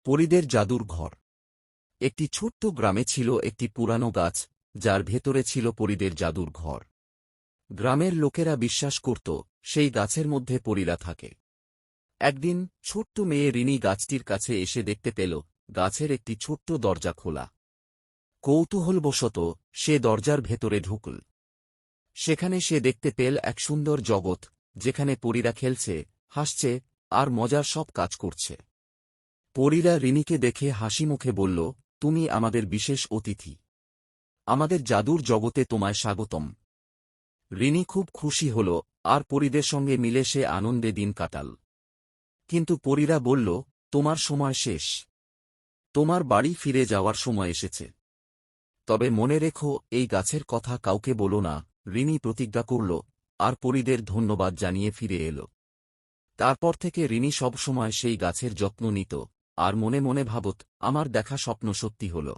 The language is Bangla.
পরীদের জাদুর ঘর। একটি ছোট্ট গ্রামে ছিল একটি পুরানো গাছ, যার ভেতরে ছিল পরীদের জাদুর ঘর। গ্রামের লোকেরা বিশ্বাস করত সেই গাছের মধ্যে পরীরা থাকে। একদিন ছোট্ট মেয়ে রিনি গাছটির কাছে এসে দেখতে পেল গাছের একটি ছোট্ট দরজা খোলা। কৌতূহলবশত সে দরজার ভেতরে ঢুকল। সেখানে সে দেখতে পেল এক সুন্দর জগৎ, যেখানে পরীরা খেলছে, হাসছে আর মজার সব কাজ করছে। পরীরা রিনিকে দেখে হাসিমুখে বলল, তুমি আমাদের বিশেষ অতিথি। আমাদের জাদুর জগতে তোমায় স্বাগতম। রিনি খুব খুশি হল আর পরীদের সঙ্গে মিলে সে আনন্দে দিন কাটাল। কিন্তু পরীরা বলল, তোমার সময় শেষ। তোমার বাড়ি ফিরে যাওয়ার সময় এসেছে। তবে মনে রেখো, এই গাছের কথা কাউকে বলো না। রিনি প্রতিজ্ঞা করল আর পরীদের ধন্যবাদ জানিয়ে ফিরে এল। তারপর থেকে রিনি সব সময় সেই গাছের যত্ন নিত আর মনে মনে ভাবত, আমার দেখা স্বপ্ন সত্যি হল।